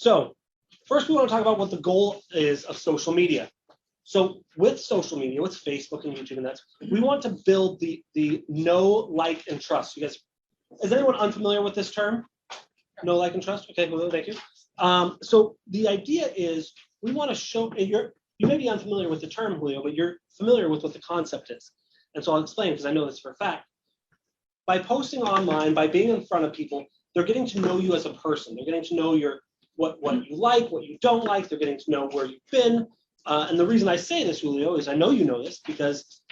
So first we want to talk about what the goal is of social media. So with social media, with Facebook and YouTube and that, we want to build the know, like, and trust. You guys, is anyone unfamiliar with this term? Know, like, and trust? Okay, well, thank you. So the idea is we want to show, you may be unfamiliar with the term, Julio, but you're familiar with what the concept is. And so I'll explain because I know this for a fact. By posting online, by being in front of people, they're getting to know you as a person. They're getting to know what you like, what you don't like. They're getting to know where you've been. And the reason I say this, Julio, is I know you know this because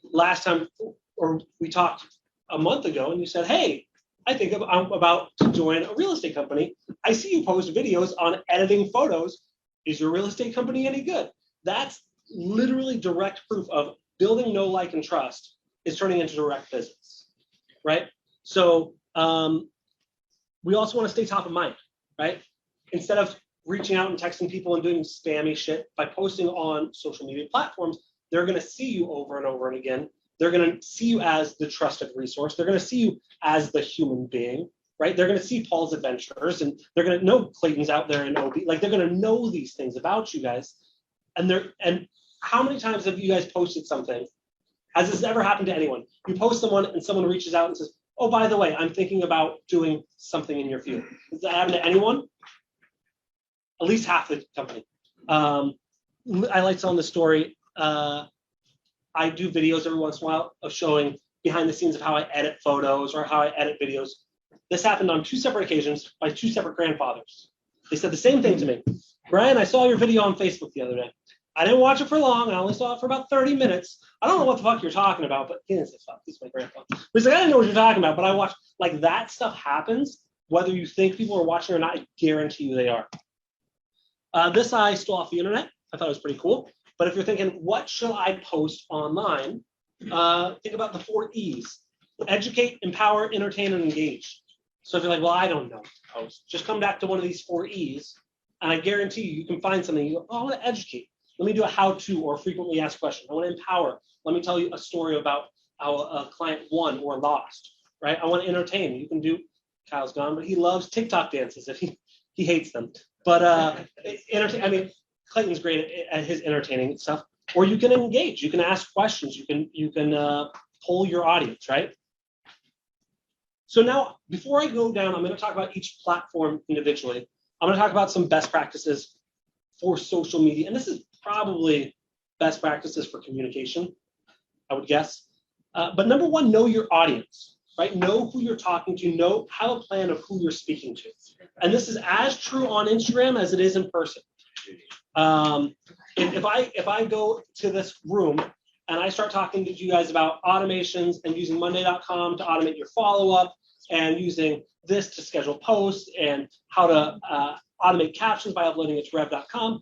last time, or we talked a month ago, and you said, hey, I think I'm about to join a real estate company. I see you post videos on editing photos. Is your real estate company any good? That's literally direct proof of building know, like, and trust is turning into direct business, right? So we also want to stay top of mind, right? Instead of reaching out and texting people and doing spammy shit, by posting on social media platforms, they're going to see you over and over and again. They're going to see you as the trusted resource. They're going to see you as the human being, right? They're going to see Paul's adventures, and they're going to know Clayton's out there in OB. Like, they're going to know these things about you guys. And how many times have you guys posted something? Has this ever happened to anyone? You post someone and someone reaches out and says, oh, by the way, I'm thinking about doing something in your field. Does that happen to anyone? At least half the company. I like telling the story. I do videos every once in a while of showing behind the scenes of how I edit photos or how I edit videos. This happened on 2 separate occasions by 2 separate grandfathers. They said the same thing to me. Brian, I saw your video on Facebook the other day. I didn't watch it for long. I only saw it for about 30 minutes. I don't know what the fuck you're talking about, but he didn't say fuck. He's my grandpa. But he's like, I didn't know what you're talking about, but I watched. Like, that stuff happens. Whether you think people are watching or not, I guarantee you they are. This I stole off the internet. I thought it was pretty cool. But if you're thinking, what should I post online? Think about the 4 E's. Educate, empower, entertain, and engage. So if you're like, well, I don't know what to post, just come back to one of these 4 E's, and I guarantee you can find something. You go, oh, I want to educate. Let me do a how-to or a frequently asked question. I want to empower. Let me tell you a story about how a client won or lost, right? I want to entertain. You can do, Kyle's gone, but he loves TikTok dances if he hates them. But entertain, I mean, Clayton's great at his entertaining stuff. Or you can engage. You can ask questions. You can poll your audience, right? So now, before I go down, I'm going to talk about each platform individually. I'm going to talk about some best practices for social media. And this is probably best practices for communication, I would guess. But number one, know your audience, right? Know who you're talking to, have a plan of who you're speaking to. And this is as true on Instagram as it is in person. If I go to this room and I start talking to you guys about automations and using Monday.com to automate your follow-up and using this to schedule posts and how to automate captions by uploading it to rev.com,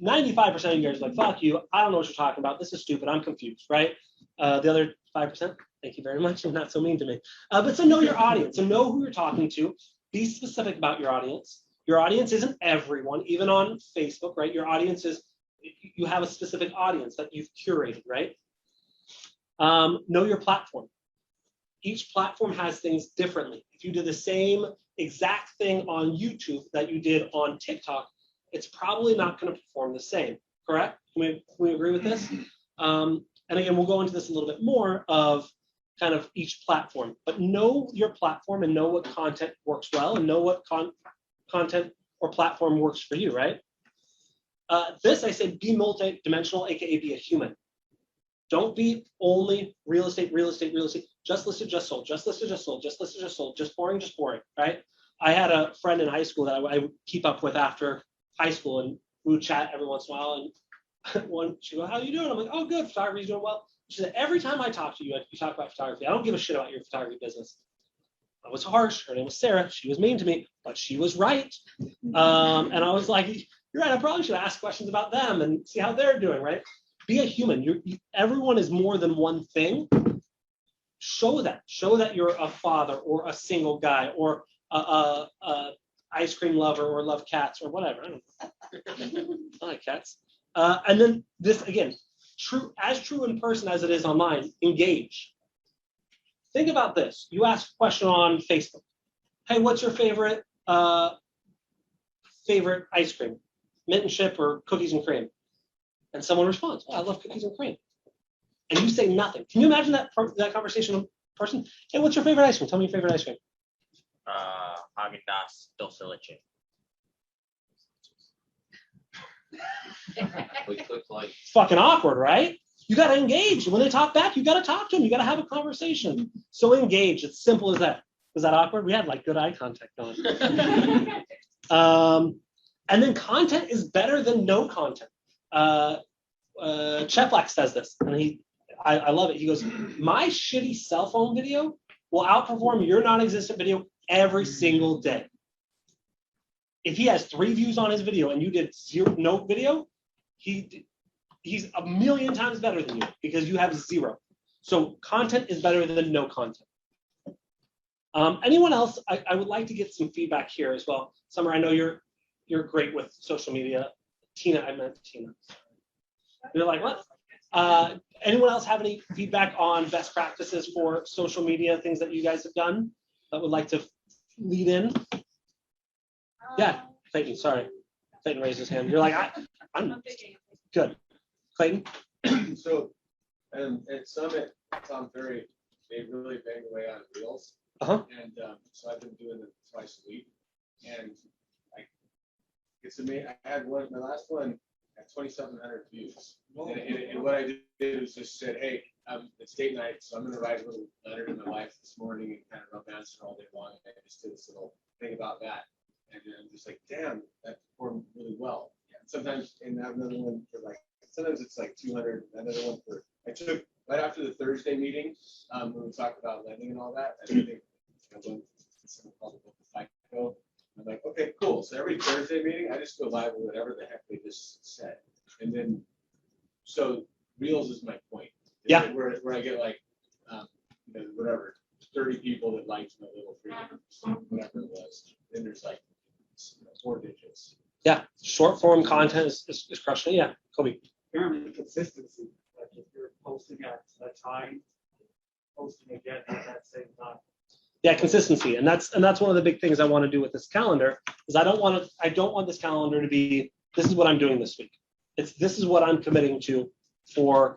95% of you guys are like, fuck you, I don't know what you're talking about. This is stupid. I'm confused, right? The other 5%, thank you very much. You're not so mean to me. But so know your audience. So know who you're talking to. Be specific about your audience. Your audience isn't everyone, even on Facebook, right? Your audience is, you have a specific audience that you've curated, right? Know your platform. Each platform has things differently. If you do the same exact thing on YouTube that you did on TikTok, it's probably not going to perform the same, correct? Can we agree with this? And again, we'll go into this a little bit more of kind of each platform, but know your platform and know what content works well and know what content or platform works for you, right? This, I say, be multi-dimensional, AKA be a human. Don't be only real estate, just listed, just sold, just listed, just sold, just listed, just sold, just boring, right? I had a friend in high school that I would keep up with after high school, and we would chat every once in a while, and she goes, how are you doing? I'm like, oh, good, photography's doing well. She said, every time I talk to you, you talk about photography. I don't give a shit about your photography business. I was harsh. Her name was Sarah. She was mean to me, but she was right. And I was like, you're right. I probably should ask questions about them and see how they're doing, right? Be a human. Everyone is more than one thing. Show that. Show that you're a father or a single guy or a ice cream lover or love cats or whatever. I don't know. I like cats. And then this, again, true in person as it is online, engage. Think about this. You ask a question on Facebook. Hey, what's your favorite favorite ice cream? Mint and chip or cookies and cream? And someone responds, oh, I love cookies and cream. And you say nothing. Can you imagine that conversation in person? Hey, what's your favorite ice cream? Tell me your favorite ice cream. Haagen-Dazs dulce leche. It's fucking awkward, right? You got to engage. When they talk back, you got to talk to them. You got to have a conversation. So engage. It's simple as that. Was that awkward? We had like good eye contact going. And then content is better than no content. Cheplack says this, and I love it. He goes, my shitty cell phone video will outperform your non-existent video every single day. If he has 3 views on his video and you did no video, he's a million times better than you because you have 0. So content is better than no content. Anyone else? I would like to get some feedback here as well. Summer, I know you're great with social media. Tina, I meant Tina. You're like, what? Anyone else have any feedback on best practices for social media, things that you guys have done that would like to lead in? Yeah, Clayton, sorry. Clayton raised his hand. You're like, I'm good. Clayton? So, at Summit, Tom Ferry, they really banged away on Reels. Uh-huh. And so I've been doing it twice a week. And it's amazing. I had my last one at 2,700 views. And what I did was just said, hey, it's date night, so I'm going to write a little letter to my wife this morning and kind of romance her all day long. And I just did this little thing about that. And then I'm just like, damn, that performed really well. Sometimes, and I have another one for like, sometimes it's like 200, another one for, I took right after the Thursday meeting, when we talked about lending and all that, I think I went to something called the FICO. I'm like, okay, cool. So every Thursday meeting, I just go live with whatever the heck they just said. And then, so Reels is my point. Yeah. Where I get like, whatever, 30 people that liked my little freedom, whatever it was. Then there's like 4 digits. Yeah, short form content is crushing it. Yeah, Kobe. Apparently, consistency. Like if you're posting at a time, posting again at that same time. Yeah, consistency, and that's one of the big things I want to do with this calendar. Is I don't want this calendar to be this is what I'm doing this week. This is what I'm committing to for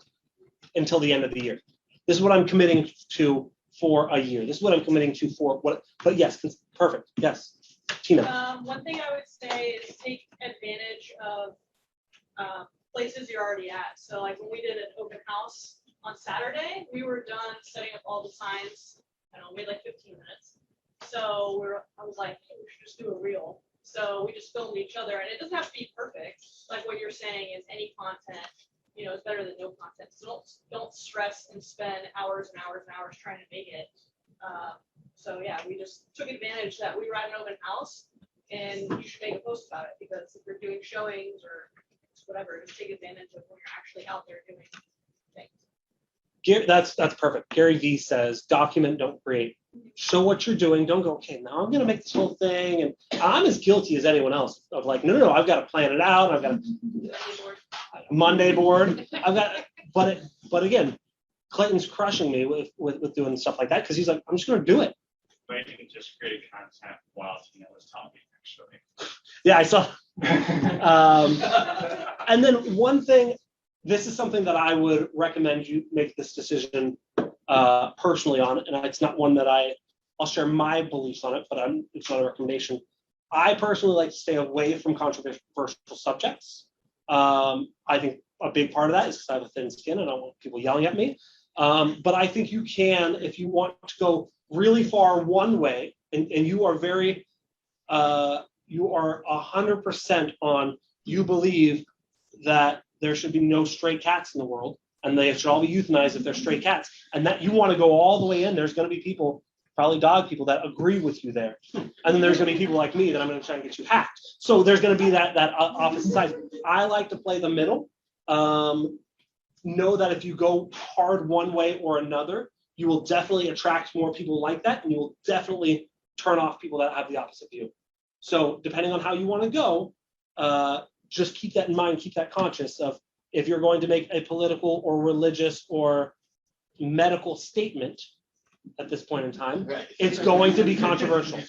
until the end of the year. This is what I'm committing to for a year. This is what I'm committing to for what. But yes, perfect. Yes. Tina. One thing I would say is take advantage of places you're already at. So like when we did an open house on Saturday, we were done setting up all the signs. I don't know, we had like 15 minutes. So I was like, hey, we should just do a reel. So we just filmed each other, and it doesn't have to be perfect. Like what you're saying is any content, is better than no content. So don't stress and spend hours and hours and hours trying to make it. So yeah, we just took advantage that we were at an open house, and you should make a post about it because if you're doing showings or whatever, just take advantage of when you're actually out there doing things. That's perfect. Gary Vee says, document, don't create. Show what you're doing. Don't go, okay, now I'm going to make this whole thing. And I'm as guilty as anyone else of like, no, I've got to plan it out. I've got a Monday board. But again, Clayton's crushing me with doing stuff like that because he's like, I'm just going to do it. But you can just create content while Tina was talking, actually. Yeah, I saw. And then one thing, this is something that I would recommend you make this decision personally on, and it's not one that I'll share my beliefs on it, but it's not a recommendation. I personally like to stay away from controversial subjects. I think a big part of that is because I have a thin skin and I don't want people yelling at me. But I think you can, if you want to go really far one way, and you are very, you are 100% on, you believe that there should be no stray cats in the world, and they should all be euthanized if they're stray cats, and that you want to go all the way in, there's going to be people, probably dog people, that agree with you there. And then there's going to be people like me that I'm going to try and get you hacked. So there's going to be that opposite side. I like to play the middle. Know that if you go hard one way or another, you will definitely attract more people like that, and you will definitely turn off people that have the opposite view. So depending on how you want to go, just keep that in mind, keep that conscious of if you're going to make a political or religious or medical statement at this point in time, it's going to be controversial.